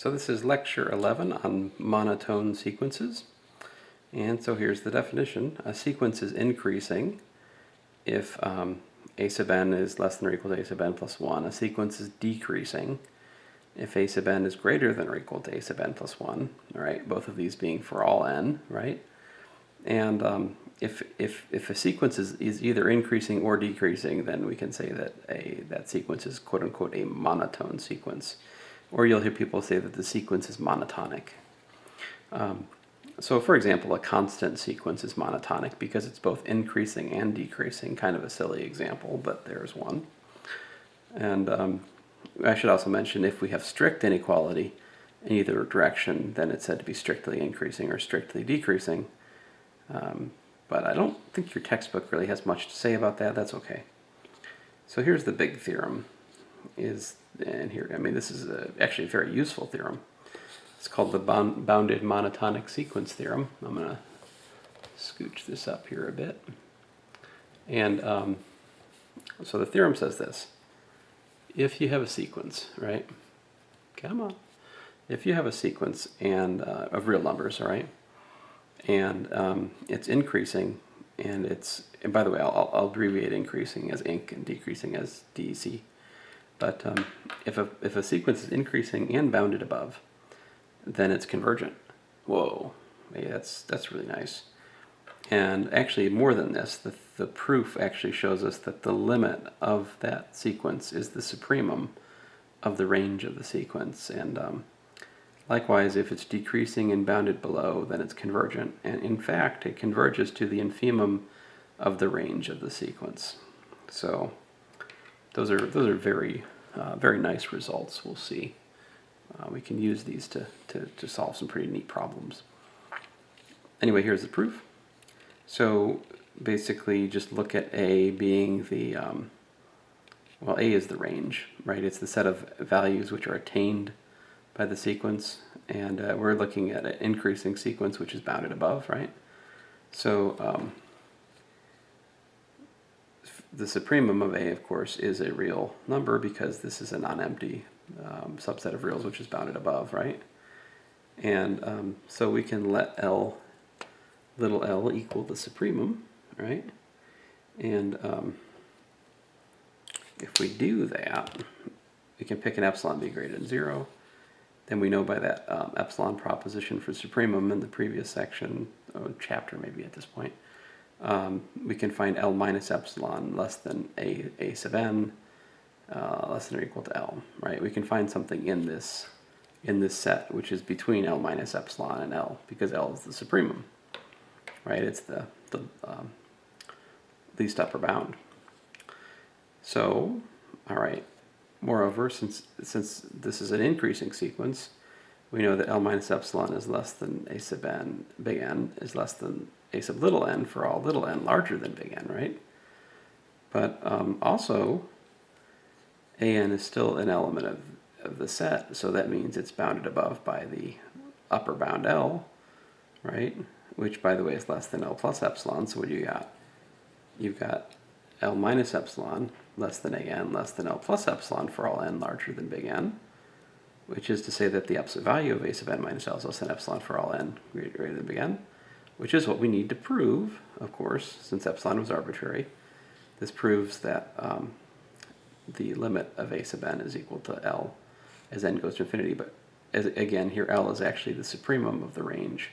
So this is lecture 11 on monotone sequences. And so here's the definition. A sequence is increasing if a sub n is less than or equal to a sub n plus 1. A sequence is decreasing if a sub n is greater than or equal to a sub n plus 1. All right, both of these being for all n, right? And if a sequence is either increasing or decreasing, then we can say that that sequence is quote-unquote a monotone sequence. Or you'll hear people say that the sequence is monotonic. So for example, a constant sequence is monotonic because it's both increasing and decreasing. Kind of a silly example, but there's one. And I should also mention, if we have strict inequality in either direction, then it's said to be strictly increasing or strictly decreasing. But I don't think your textbook really has much to say about that. That's okay. So here's the big theorem. And here, I mean, this is actually a very useful theorem. It's called the bounded monotonic sequence theorem. I'm going to scooch this up here a bit. And so the theorem says this. If you have a sequence, right? Come on. If you have a sequence and of real numbers, all right? And it's increasing, and by the way, I'll abbreviate increasing as inc and decreasing as dec. But if a sequence is increasing and bounded above, then it's convergent. Whoa, hey, that's really nice. And actually, more than this, the proof actually shows us that the limit of that sequence is the supremum of the range of the sequence. And likewise, if it's decreasing and bounded below, then it's convergent. And in fact, it converges to the infimum of the range of the sequence. So those are very very nice results. We'll see. We can use these to solve some pretty neat problems. Anyway, here's the proof. So basically, just look at A being the well, A is the range, right? It's the set of values which are attained by the sequence, and we're looking at an increasing sequence which is bounded above, right? So the supremum of A, of course, is a real number because this is a non-empty subset of reals which is bounded above, right? And so we can let little l equal the supremum, right? And if we do that, we can pick an epsilon be greater than 0. Then we know by that epsilon proposition for supremum in the previous section, or chapter maybe at this point, we can find L minus epsilon less than A sub n, less than or equal to L, right? We can find something in this set which is between L minus epsilon and L, because L is the supremum, right? It's the least upper bound. So, all right. Moreover, since this is an increasing sequence, we know that L minus epsilon is less than A sub n, big N is less than A sub little n for all little n larger than big N, right? But also, AN is still an element of the set, so that means it's bounded above by the upper bound L, right? Which, by the way, is less than L plus epsilon, so what do you got? You've got L minus epsilon less than AN less than L plus epsilon for all n larger than big N, which is to say that the absolute value of A sub n minus L is less than epsilon for all n greater than big N, which is what we need to prove, of course, since epsilon was arbitrary. This proves that the limit of A sub n is equal to L as n goes to infinity, but again, here L is actually the supremum of the range.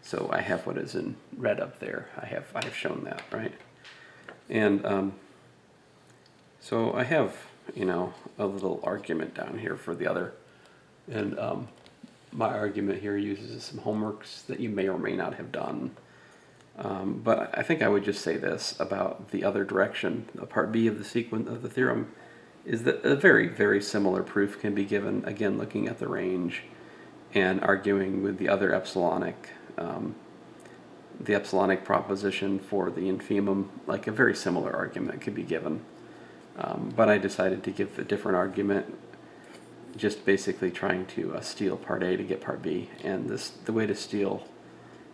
So I have what is in red up there. I have shown that, right? And so I have, a little argument down here for the other. And my argument here uses some homeworks that you may or may not have done. But I think I would just say this about the other direction. The part B of the sequence of the theorem is that a very, very similar proof can be given, again, looking at the range and arguing with the other epsilonic proposition for the infimum. Like a very similar argument could be given. But I decided to give a different argument, just basically trying to steal part A to get part B. And the way to steal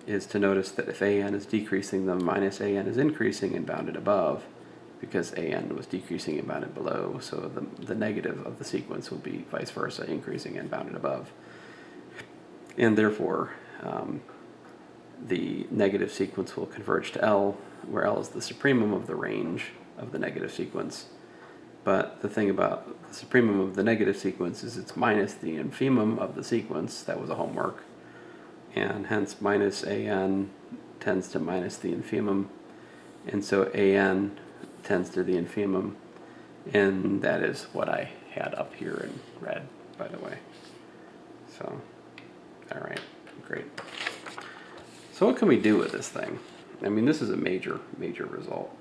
is to notice that if AN is decreasing, then minus AN is increasing and bounded above, because AN was decreasing and bounded below, so the negative of the sequence will be vice versa, increasing and bounded above. And therefore, the negative sequence will converge to L, where L is the supremum of the range of the negative sequence. But the thing about the supremum of the negative sequence is it's minus the infimum of the sequence. That was a homework. And hence minus an tends to minus the infimum. And so an tends to the infimum. And that is what I had up here in red, by the way. So, all right, great. So what can we do with this thing? I mean, this is a major result.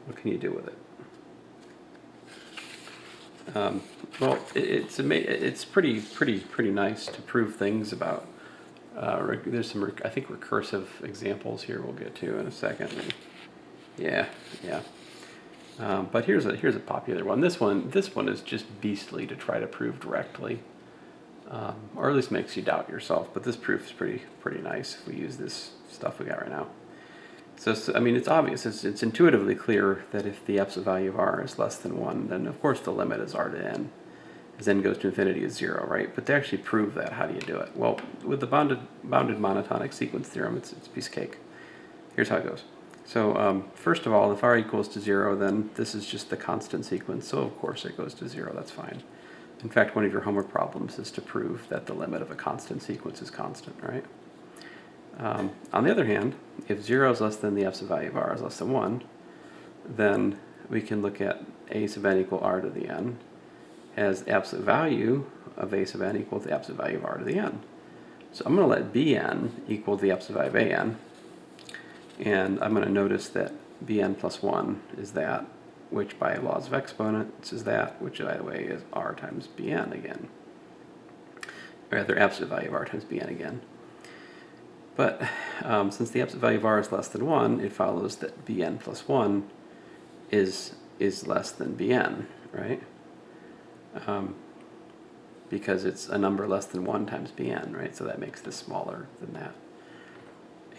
What can you do with it? Well, it's pretty nice to prove things about. There's some I think recursive examples here we'll get to in a second. Yeah. But here's a popular one. This one is just beastly to try to prove directly, or at least makes you doubt yourself. But this proof is pretty nice if we use this stuff we got right now. So I mean, it's obvious. It's intuitively clear that if the absolute value of r is less than 1, then of course the limit is r to n, as n goes to infinity is 0, right? But to actually prove that, how do you do it? Well, with the bounded monotonic sequence theorem, it's a piece of cake. Here's how it goes. So first of all, if r equals to 0, then this is just the constant sequence, so of course it goes to 0, that's fine. In fact, one of your homework problems is to prove that the limit of a constant sequence is constant, right? On the other hand, if 0 is less than the absolute value of r is less than 1, then we can look at a sub n equal r to the n as the absolute value of a sub n equal to the absolute value of r to the n. So I'm going to let bn equal the absolute value of an, and I'm going to notice that bn plus 1 is that, which by laws of exponents is that, which by the way is r times bn again. Or rather, absolute value of r times bn again. But since the absolute value of r is less than 1, it follows that bn plus 1 is less than bn, right? Because it's a number less than 1 times bn, right? So that makes this smaller than that.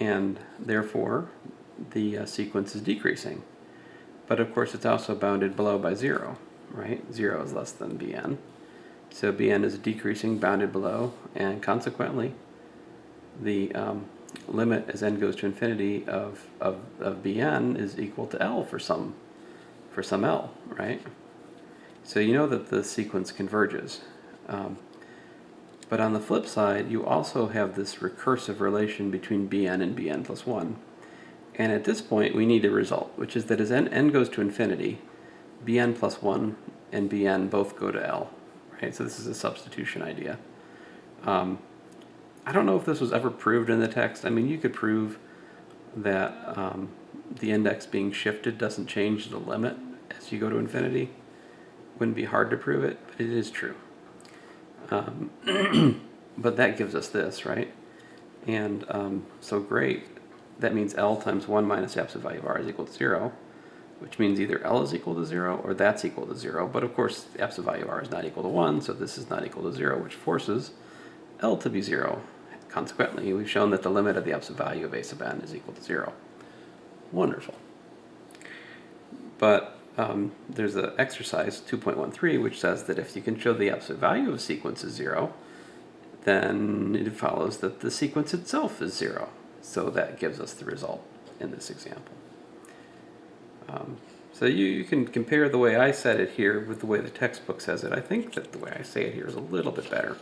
And therefore, the sequence is decreasing. But of course, it's also bounded below by 0, right? 0 is less than bn. So bn is decreasing, bounded below, and consequently, the limit as n goes to infinity of bn is equal to L for some L, right? So you know that the sequence converges. But on the flip side, you also have this recursive relation between bn and bn plus 1. And at this point, we need a result, which is that as n goes to infinity, bn plus 1 and bn both go to L, right? So this is a substitution idea. I don't know if this was ever proved in the text. I mean, you could prove that the index being shifted doesn't change the limit as you go to infinity. Wouldn't be hard to prove it, but it is true. But that gives us this, right? And so great. That means L times 1 minus the absolute value of r is equal to 0, which means either L is equal to 0 or that's equal to 0. But of course, the absolute value of r is not equal to 1, so this is not equal to 0, which forces L to be 0. Consequently, we've shown that the limit of the absolute value of a sub n is equal to 0. Wonderful. But there's an exercise 2.13 which says that if you can show the absolute value of a sequence is 0, then it follows that the sequence itself is 0. So that gives us the result in this example. So you can compare the way I said it here with the way the textbook says it. I think that the way I say it here is a little bit better.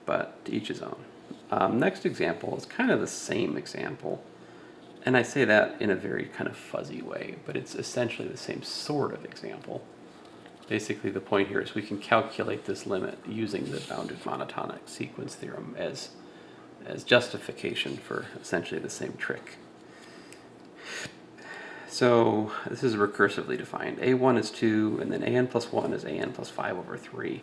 But to each his own. Next example is kind of the same example. And I say that in a very kind of fuzzy way, but it's essentially the same sort of example. Basically, the point here is we can calculate this limit using the bounded monotonic sequence theorem as justification for essentially the same trick. So this is recursively defined. A1 is 2, and then an plus 1 is an plus 5 over 3.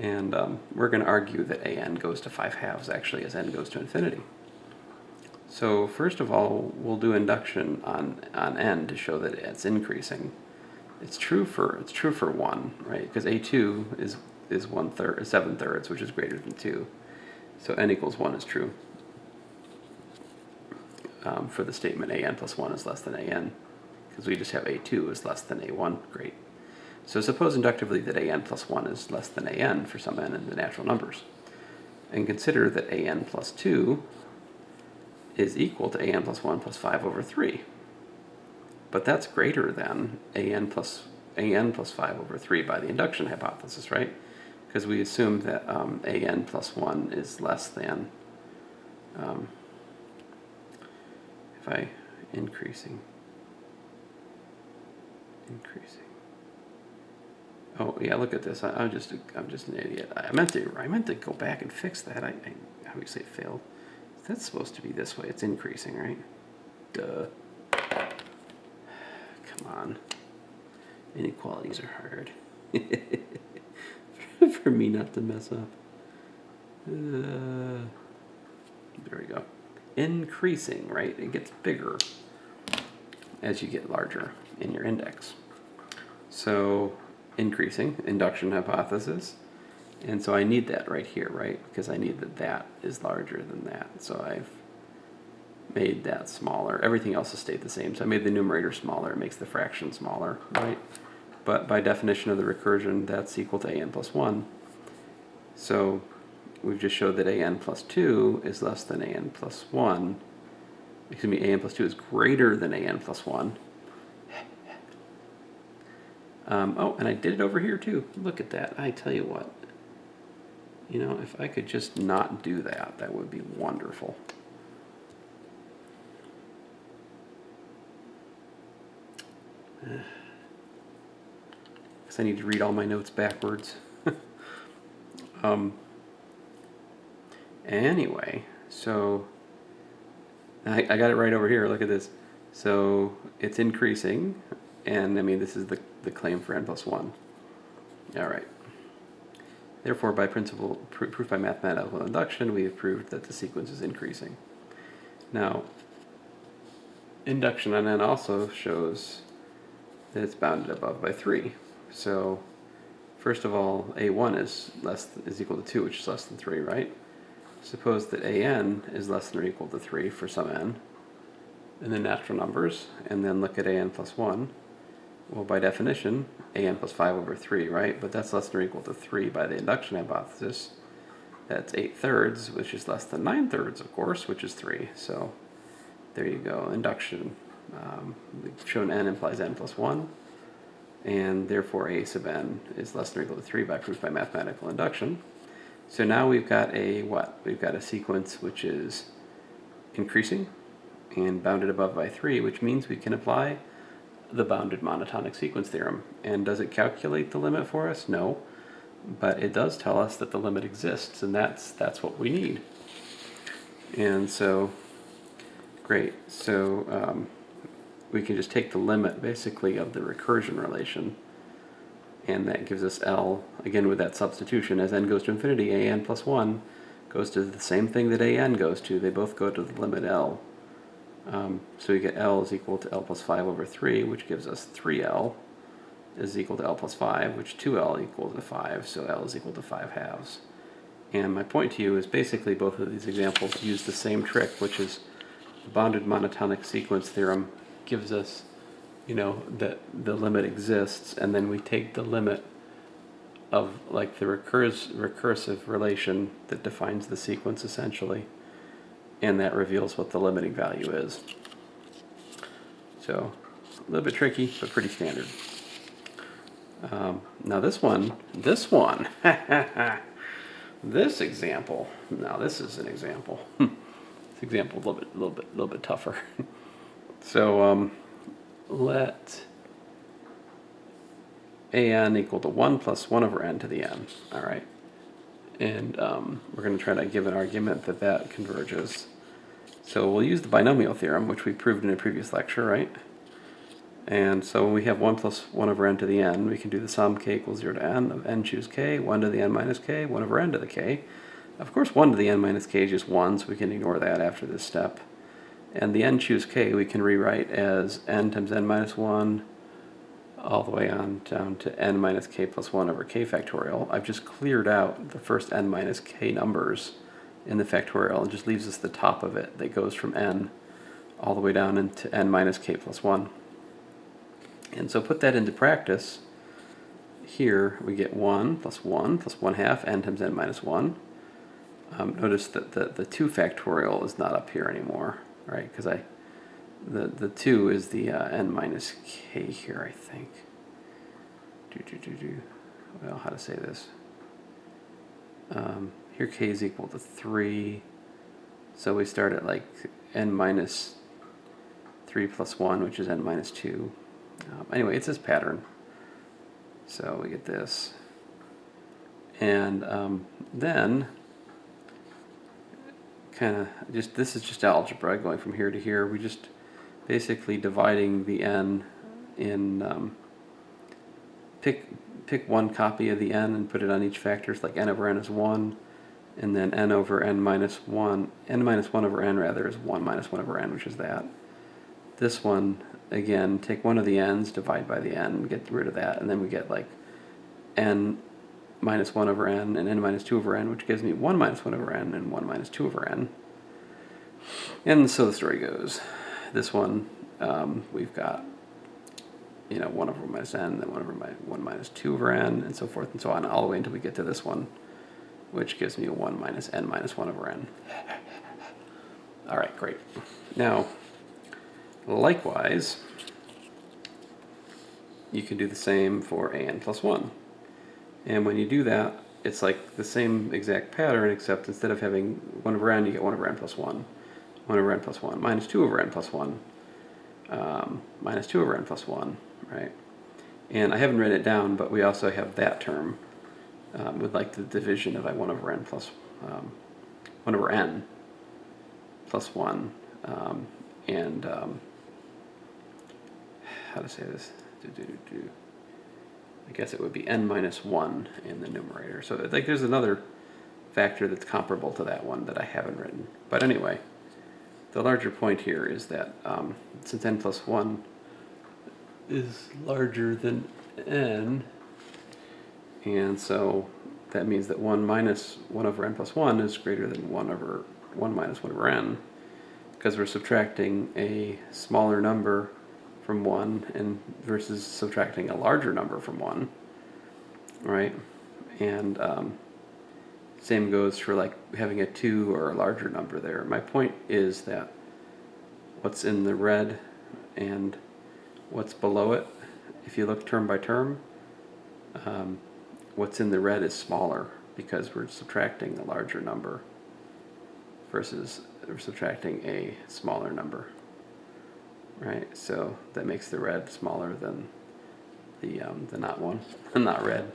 And we're going to argue that an goes to 5 halves actually as n goes to infinity. So first of all, we'll do induction on n to show that it's increasing. It's true for 1, right? Because a2 is 7/3, which is greater than 2. So n equals 1 is true for the statement an plus 1 is less than an, because we just have a2 is less than a1. Great. So suppose inductively that an plus 1 is less than an for some n in the natural numbers. And consider that an plus 2 is equal to an plus 1 plus 5 over 3. But that's greater than an plus 5 over 3 by the induction hypothesis, right? Because we assume that an plus 1 is less than, if I increasing. Oh yeah, look at this. I'm just an idiot. I meant to go back and fix that. I obviously it failed. That's supposed to be this way. It's increasing, right? Duh. Come on. Inequalities are hard. For me not to mess up. There we go. Increasing, right? It gets bigger as you get larger in your index. So increasing, induction hypothesis. And so I need that right here, right? Because I need that is larger than that. So I've made that smaller. Everything else has stayed the same. So I made the numerator smaller. It makes the fraction smaller, right? But by definition of the recursion, that's equal to an plus 1. So we've just showed that an plus 2 is less than an plus 1. Excuse me, an plus 2 is greater than an plus 1. Oh, and I did it over here too. Look at that. I tell you what. You know, if I could just not do that, that would be wonderful. Because I need to read all my notes backwards. Anyway, so I got it right over here. Look at this. So it's increasing, and I mean this is the claim for n plus 1. All right. Therefore, by proof by mathematical induction, we have proved that the sequence is increasing. Now, induction on n also shows that it's bounded above by 3. So, first of all, a1 is equal to 2, which is less than 3, right? Suppose that an is less than or equal to 3 for some n in the natural numbers, and then look at an plus 1. Well, by definition, an plus 5 over 3, right? But that's less than or equal to 3 by the induction hypothesis. That's 8/3, which is less than 9/3, of course, which is 3. So there you go, induction. We've shown n implies n plus 1, and therefore a sub n is less than or equal to 3 by proof by mathematical induction. So now we've got a what? We've got a sequence which is increasing and bounded above by 3, which means we can apply the bounded monotonic sequence theorem. And does it calculate the limit for us? No. But it does tell us that the limit exists, and that's what we need. And so, great. So we can just take the limit, basically, of the recursion relation, and that gives us L, again with that substitution. As n goes to infinity, an plus 1 goes to the same thing that an goes to. They both go to the limit L. So we get L is equal to L plus 5 over 3, which gives us 3L is equal to L plus 5, which 2L equals to 5, so L is equal to 5 halves. And my point to you is basically both of these examples use the same trick, which is the bounded monotonic sequence theorem gives us, you know, that the limit exists, and then we take the limit of like the recursive relation that defines the sequence essentially, and that reveals what the limiting value is. So a little bit tricky, but pretty standard. Now this one, this example. Now this is an example. This example a little bit tougher. So let an equal to 1 plus 1 over n to the n. All right, and we're going to try to give an argument that converges. So we'll use the binomial theorem, which we proved in a previous lecture, right? And so when we have 1 plus 1 over n to the n, we can do the sum k equals 0 to n of n choose k, 1 to the n minus k, 1 over n to the k. Of course, 1 to the n minus k is just 1, so we can ignore that after this step. And the n choose k we can rewrite as n times n minus 1 all the way on down to n minus k plus 1 over k factorial. I've just cleared out the first n minus k numbers in the factorial. It just leaves us the top of it that goes from n all the way down into n minus k plus 1. And so put that into practice. here we get 1 plus 1 plus 1/2 n times n minus 1. Notice that the 2 factorial is not up here anymore, right? Because the 2 is the n minus k here, I think. Well, how to say this? Here k is equal to 3, so we start at like n minus 3 plus 1, which is n minus 2. Anyway, it's this pattern. So we get this. And then, kind of just, this is just algebra going from here to here. We just basically dividing the n in, pick one copy of the n and put it on each factor. It's like n over n is 1, and then n over n minus 1, n minus 1 over n rather is 1 minus 1 over n, which is that. This one, again, take one of the n's, divide by the n, get rid of that, and then we get like n minus 1 over n and n minus 2 over n, which gives me 1 minus 1 over n and 1 minus 2 over n. And so the story goes. This one, we've got, 1 over 1 minus n, then 1 over 1 minus 2 over n, and so forth and so on, all the way until we get to this one, which gives me a 1 minus n minus 1 over n. All right, great. Now, likewise, you can do the same for an plus 1. And when you do that, it's like the same exact pattern, except instead of having 1 over n, you get 1 over n plus 1. 1 over n plus 1, minus 2 over n plus 1, minus 2 over n plus 1, right? And I haven't written it down, but we also have that term with like the division of 1 over n plus 1 over n plus 1, and how to say this? I guess it would be n minus 1 in the numerator. So like there's another factor that's comparable to that one that I haven't written. But anyway, the larger point here is that since n plus 1 is larger than n, and so that means that 1 minus 1 over n plus 1 is greater than 1 minus 1 over n, because we're subtracting a smaller number from 1 and versus subtracting a larger number from 1, right? And same goes for like having a 2 or a larger number there. My point is that what's in the red and what's below it, if you look term by term, what's in the red is smaller because we're subtracting a larger number versus we're subtracting a smaller number. Right, so that makes the red smaller than the not one, not red.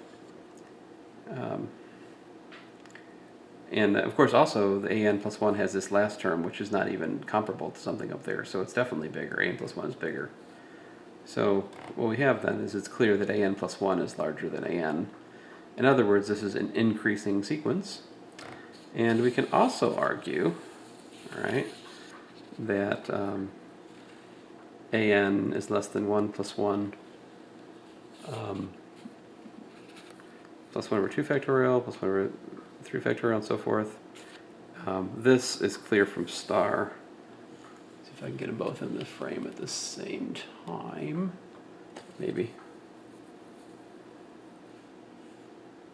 And of course also the an plus 1 has this last term, which is not even comparable to something up there, so it's definitely bigger. An plus 1 is bigger. So what we have then is it's clear that an plus 1 is larger than an. In other words, this is an increasing sequence. And we can also argue, all right, that an is less than 1 plus 1 plus 1 over 2 factorial plus 1 over 3 factorial and so forth. This is clear from star. See if I can get them both in the frame at the same time. Maybe.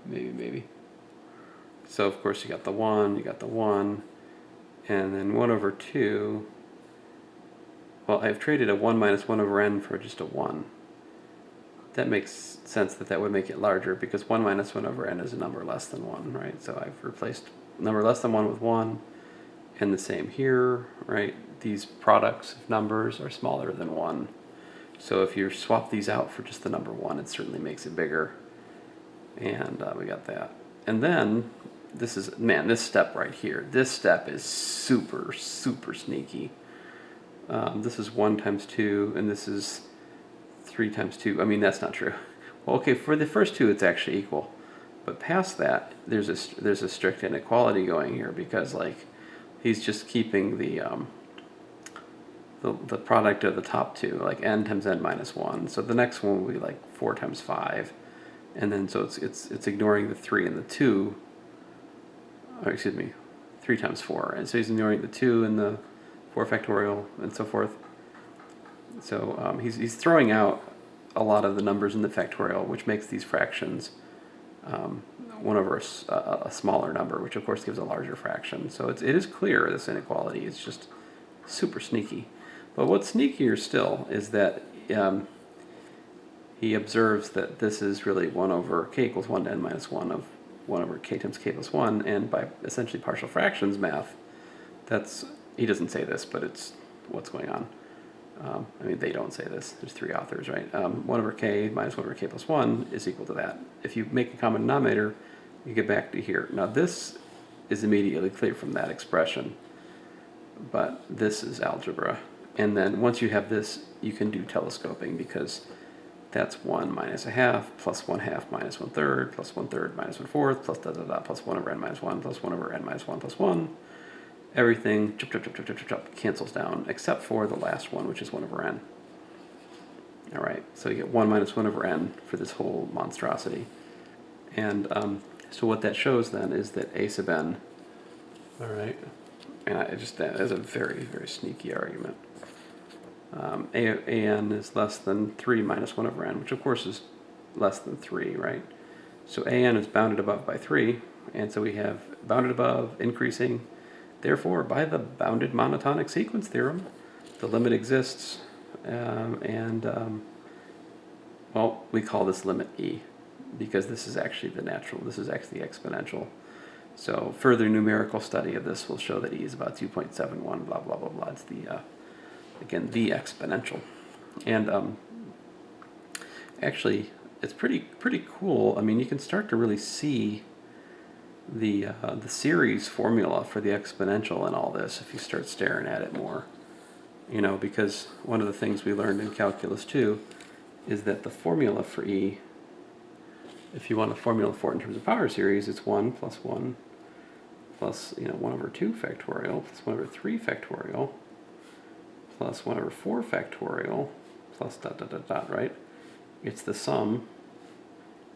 Maybe. So of course you got the 1, and then 1 over 2. Well, I've traded a 1 minus 1 over n for just a 1. That makes sense that would make it larger because 1 minus 1 over n is a number less than 1, right? So I've replaced number less than 1 with 1, and the same here, right? These products of numbers are smaller than 1. So if you swap these out for just the number 1, it certainly makes it bigger. And we got that. And then, this is, man, this step right here, this step is super, super sneaky. This is 1 times 2, and this is 3 times 2. I mean, that's not true. Well, okay, for the first two, it's actually equal. But past that, there's a strict inequality going here because, like, he's just keeping the product of the top two, like n times n minus 1. So the next one will be like 4 times 5. And then so it's ignoring the 3 and the 2. Or excuse me, 3 times 4. And so he's ignoring the 2 and the 4 factorial and so forth. So he's throwing out a lot of the numbers in the factorial, which makes these fractions 1 over a smaller number, which of course gives a larger fraction. So it is clear, this inequality. It's just super sneaky. But what's sneakier still is that he observes that this is really 1 over k equals 1 to n minus 1 of 1 over k times k plus 1, and by essentially partial fractions math, that's, he doesn't say this, but it's what's going on. I mean, they don't say this. There's 3 authors, right? 1 over k minus 1 over k plus 1 is equal to that. If you make a common denominator, you get back to here. Now this is immediately clear from that expression, but this is algebra. And then once you have this, you can do telescoping, because that's 1 minus a half plus 1 half minus 1/3 plus 1/3 minus 1/4 plus da da da plus 1 over n minus 1 plus 1 over n minus 1 plus 1. Everything cancels down except for the last one, which is 1 over n. All right, so you get 1 minus 1 over n for this whole monstrosity. And so what that shows then is that a sub n, all right, and that is a very, very sneaky argument. an is less than 3 minus 1 over n, which of course is less than 3, right? So an is bounded above by 3, and so we have bounded above, increasing. Therefore, by the bounded monotonic sequence theorem, the limit exists, well, we call this limit e, because this is actually the natural, this is actually exponential. So further numerical study of this will show that e is about 2.71, blah, blah, blah, blah. It's the, again, the exponential. And actually, it's pretty cool. I mean, you can start to really see the series formula for the exponential in all this if you start staring at it more. You know, because one of the things we learned in Calculus 2 is that the formula for e, if you want a formula for it in terms of power series, it's 1 plus 1 plus, 1 over 2 factorial plus 1 over 3 factorial plus 1 over 4 factorial plus dot, dot, dot, dot, right? It's the sum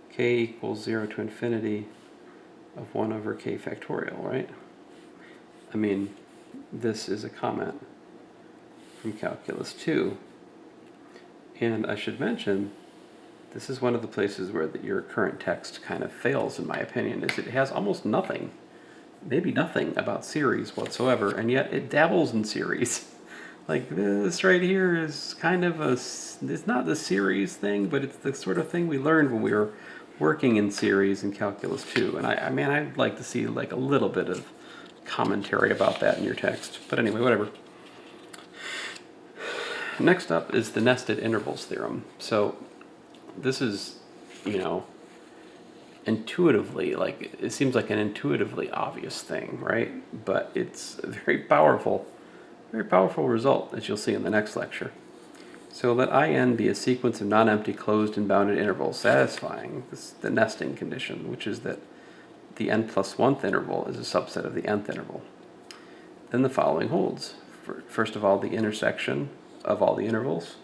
k equals 0 to infinity of 1 over k factorial, right? I mean, this is a comment from Calculus 2. And I should mention, this is one of the places where your current text kind of fails, in my opinion, is it has almost nothing, maybe nothing about series whatsoever, and yet it dabbles in series. Like this right here is kind of it's not the series thing, but it's the sort of thing we learned when we were working in series in Calculus 2. And I mean, I'd like to see like a little bit of commentary about that in your text. But anyway, whatever. Next up is the nested intervals theorem. So this is, intuitively, like, it seems like an intuitively obvious thing, right? But it's a very powerful result, as you'll see in the next lecture. So let in be a sequence of non-empty closed and bounded intervals satisfying the nesting condition, which is that the n plus 1th interval is a subset of the nth interval. Then the following holds. First of all, the intersection of all the intervals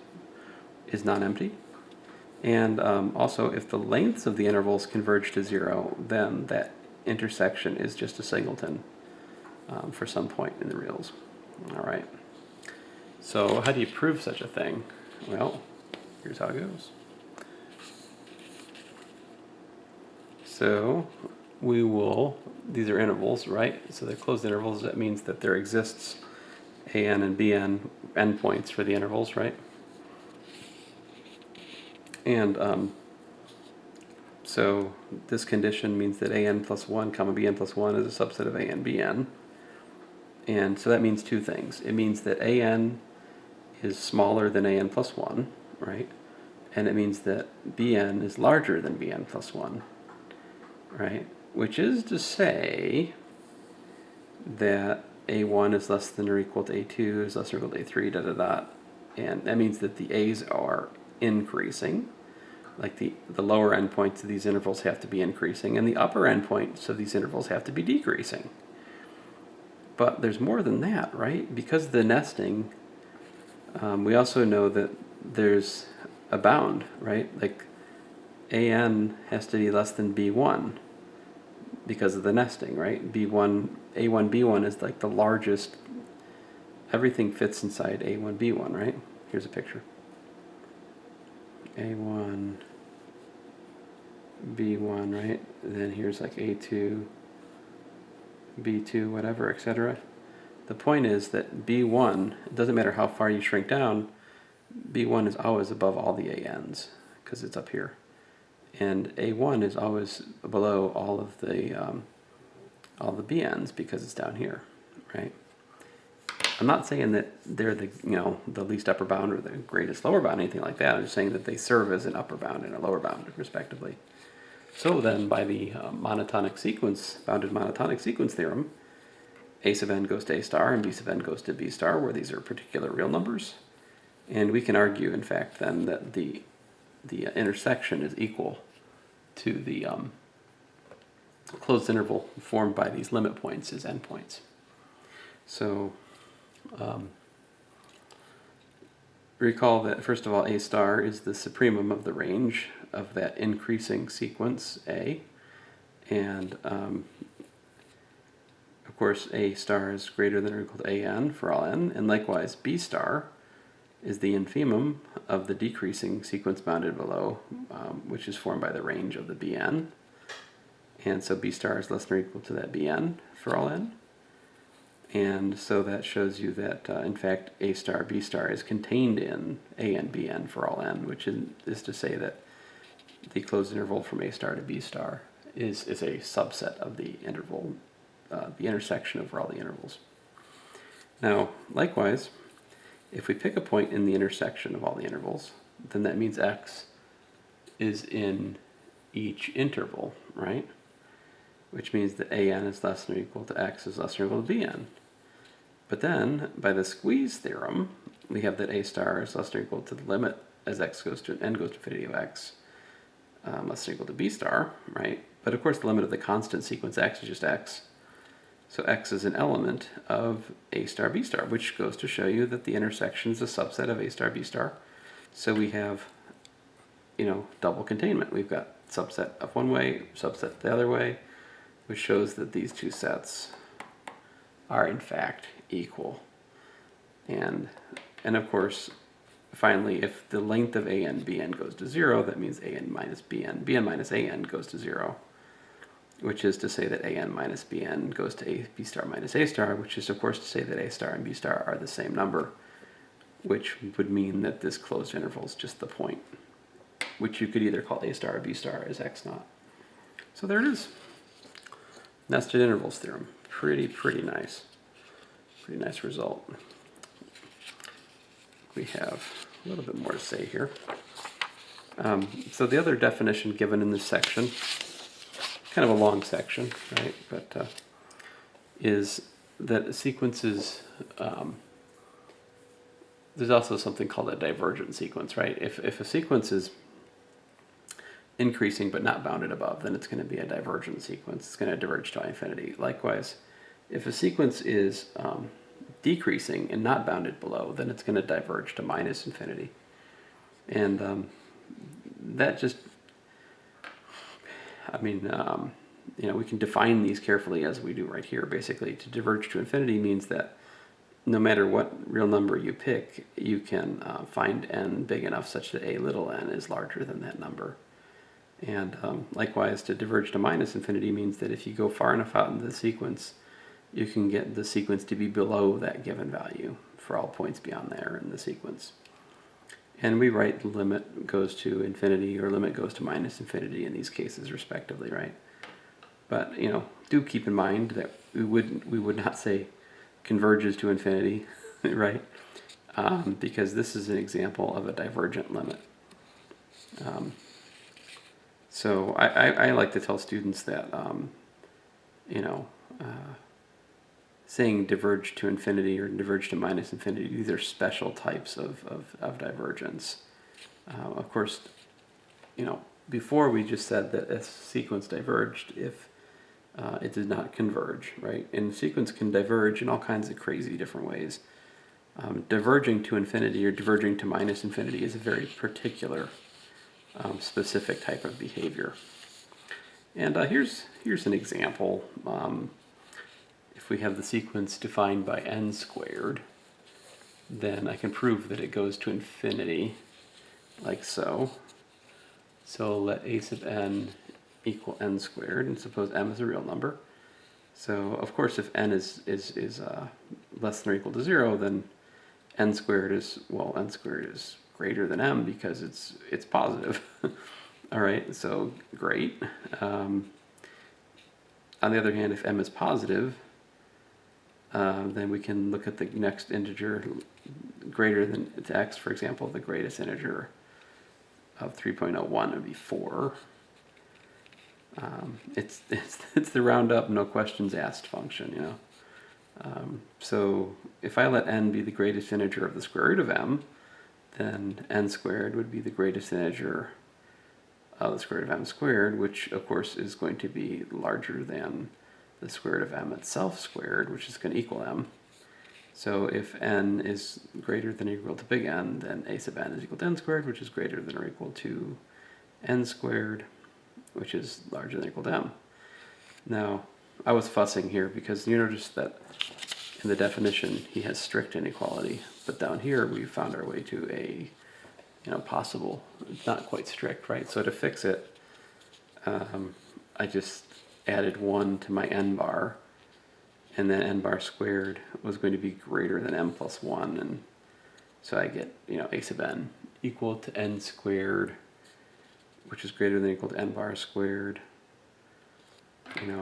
is non-empty. And also, if the lengths of the intervals converge to 0, then that intersection is just a singleton for some point in the reals. All right. So how do you prove such a thing? Well, here's how it goes. So these are intervals, right? So they're closed intervals. That means that there exists an and bn endpoints for the intervals, right? And so this condition means that an plus 1 comma bn plus 1 is a subset of an bn. And so that means two things. It means that an is smaller than an plus 1, right? And it means that bn is larger than bn plus 1, right? Which is to say that a1 is less than or equal to a2 is less than or equal to a3, dot, dot, dot. And that means that the a's are increasing. Like the lower endpoints of these intervals have to be increasing, and the upper endpoints of these intervals have to be decreasing. But there's more than that, right? Because of the nesting, we also know that there's a bound, right? Like an has to be less than b1 because of the nesting, right? a1, b1 is like the largest. Everything fits inside a1, b1, right? Here's a picture. A1, B1, right? And then here's like A2, B2, whatever, etc. The point is that B1, it doesn't matter how far you shrink down, B1 is always above all the ANs because it's up here. And A1 is always below all the BNs because it's down here, right? I'm not saying that they're the least upper bound or the greatest lower bound, anything like that. I'm just saying that they serve as an upper bound and a lower bound, respectively. So then, by the bounded monotonic sequence theorem, A sub n goes to A star and B sub n goes to B star, where these are particular real numbers. And we can argue, in fact, then that the intersection is equal to the closed interval formed by these limit points as endpoints. So recall that, first of all, A star is the supremum of the range of that increasing sequence A. And of course, A star is greater than or equal to AN for all n. And likewise, B star is the infimum of the decreasing sequence bounded below, which is formed by the range of the Bn. And so B star is less than or equal to that Bn for all n. And so that shows you that, in fact, A star, B star is contained in AN, Bn for all n, which is to say that the closed interval from A star to B star is a subset of the interval, the intersection over all the intervals. Now, likewise, if we pick a point in the intersection of all the intervals, then that means x is in each interval, right? Which means that AN is less than or equal to x is less than or equal to Bn. But then, by the squeeze theorem, we have that A star is less than or equal to the limit as x goes to n goes to infinity of x, less than or equal to B star, right? But of course, the limit of the constant sequence x is just x. So x is an element of A star, B star, which goes to show you that the intersection is a subset of A star, B star. So we have, double containment. We've got subset of one way, subset the other way, which shows that these two sets are in fact equal. And of course, finally, if the length of AN, BN goes to 0, that means AN minus BN, BN minus AN goes to 0. Which is to say that AN minus BN goes to B star minus A star, which is of course to say that A star and B star are the same number, which would mean that this closed interval is just the point, which you could either call A star or B star as x naught. So there it is. Nested intervals theorem. Pretty nice. Pretty nice result. We have a little bit more to say here. So the other definition given in this section, kind of a long section, right? But is that sequences, there's also something called a divergent sequence, right? If a sequence is increasing but not bounded above, then it's going to be a divergent sequence. It's going to diverge to infinity. Likewise, if a sequence is decreasing and not bounded below, then it's going to diverge to minus infinity. And that just, we can define these carefully as we do right here. Basically, to diverge to infinity means that no matter what real number you pick, you can find n big enough such that a little n is larger than that number. And likewise, to diverge to minus infinity means that if you go far enough out into the sequence, you can get the sequence to be below that given value for all points beyond there in the sequence. And we write limit goes to infinity or limit goes to minus infinity in these cases respectively, right? But do keep in mind that we would not say converges to infinity, right? Because this is an example of a divergent limit. So I like to tell students that saying diverge to infinity or diverge to minus infinity, these are special types of divergence. Of course, before we just said that a sequence diverged if it did not converge, right? And the sequence can diverge in all kinds of crazy different ways. Diverging to infinity or diverging to minus infinity is a very particular, specific type of behavior. And here's an example. If we have the sequence defined by n squared, then I can prove that it goes to infinity, like so. So let a sub n equal n squared, and suppose m is a real number. So of course, if n is less than or equal to 0, then n squared is greater than m because it's positive. All right, so great. On the other hand, if m is positive, then we can look at the next integer greater than to x. For example, the greatest integer of 3.01 would be 4. It's the round up, no questions asked function, you know. So if I let n be the greatest integer of the square root of m, then n squared would be the greatest integer of the square root of m squared, which of course is going to be larger than the square root of m itself squared, which is going to equal m. So if n is greater than or equal to big N, then a sub n is equal to n squared, which is greater than or equal to n squared, which is larger than or equal to m. Now, I was fussing here because you notice that in the definition he has strict inequality, but down here we found our way to a possible, it's not quite strict, right? So to fix it, I just added 1 to my n bar, and then n bar squared was going to be greater than m plus 1, and so I get a sub n equal to n squared, which is greater than or equal to n bar squared.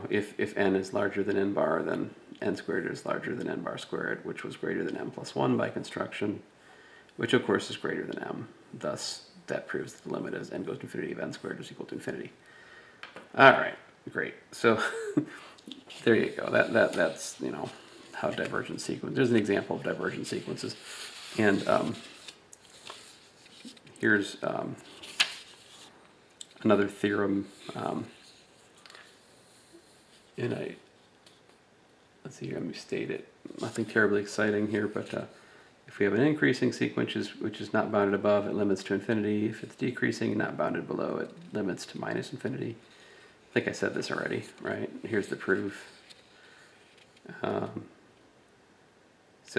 If n is larger than n bar, then n squared is larger than n bar squared, which was greater than m plus 1 by construction, which of course is greater than m. Thus, that proves that the limit as n goes to infinity of n squared is equal to infinity. All right, great. So there you go. That's how divergent sequence. There's an example of divergent sequences, and here's another theorem. Let's see here. Let me state it. Nothing terribly exciting here, but if we have an increasing sequence which is not bounded above, it limits to infinity. If it's decreasing and not bounded below, it limits to minus infinity. I think I said this already, right? Here's the proof. So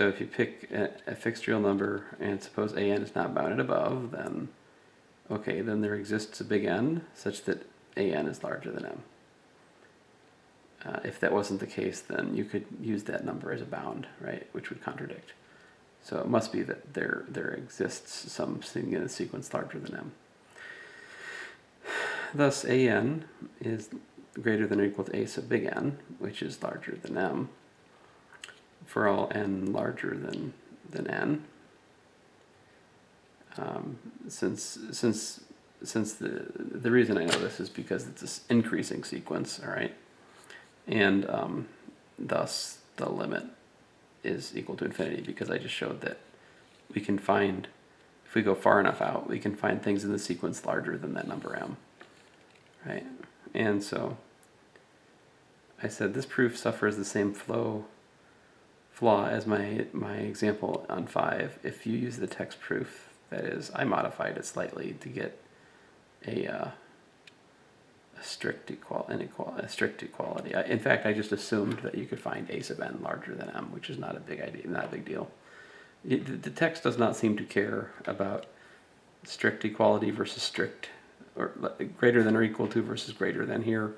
if you pick a fixed real number and suppose an is not bounded above, then okay, then there exists a big N such that an is larger than m. If that wasn't the case, then you could use that number as a bound, right, which would contradict. So it must be that there exists something in a sequence larger than m. Thus, an is greater than or equal to a sub big N, which is larger than m, for all n larger than n. Since the reason I know this is because it's this increasing sequence, all right, and thus the limit is equal to infinity, because I just showed that we can find, if we go far enough out, we can find things in the sequence larger than that number m, right? And so I said this proof suffers the same flaw as my example on 5. If you use the text proof, that is, I modified it slightly to get a strict equality. In fact, I just assumed that you could find a sub n larger than m, which is not a big idea, not a big deal. The text does not seem to care about strict equality versus strict, or greater than or equal to versus greater than here.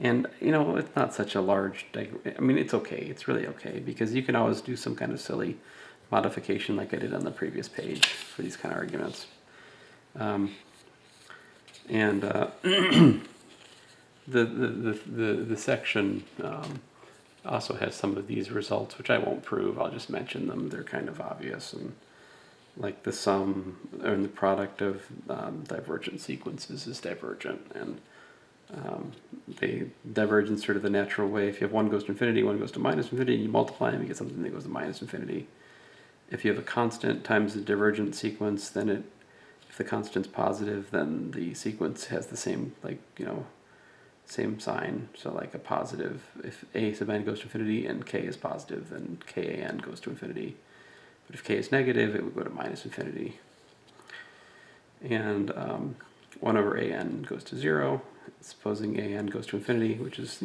And it's not such a large, I mean, it's okay, it's really okay, because you can always do some kind of silly modification like I did on the previous page for these kind of arguments. The section also has some of these results, which I won't prove. I'll just mention them. They're kind of obvious, and like the sum or the product of divergent sequences is divergent, and they diverge in sort of the natural way. If you have one goes to infinity, one goes to minus infinity, and you multiply them, you get something that goes to minus infinity. If you have a constant times the divergent sequence, then if the constant's positive, then the sequence has the same, same sign. So like a positive, if a sub n goes to infinity and k is positive, then kan goes to infinity. But if k is negative, it would go to minus infinity. And 1 over an goes to 0, supposing an goes to infinity, which is,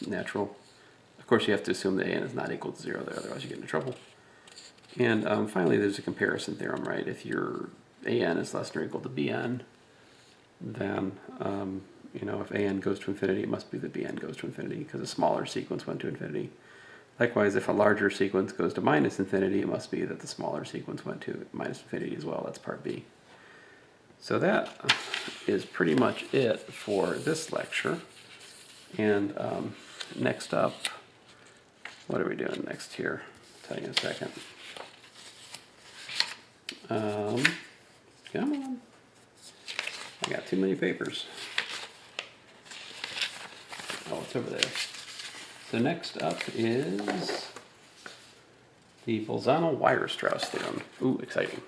natural. Of course, you have to assume that an is not equal to 0 there, otherwise you get into trouble. And finally, there's a comparison theorem, right? If your an is less than or equal to bn, then if an goes to infinity, it must be that bn goes to infinity because a smaller sequence went to infinity. Likewise, if a larger sequence goes to minus infinity, it must be that the smaller sequence went to minus infinity as well. That's part B. So that is pretty much it for this lecture. And next up, what are we doing next here? I'll tell you in a second. Come on. I got too many papers. Oh, it's over there. So next up is the Bolzano-Weierstrass theorem. Ooh, exciting.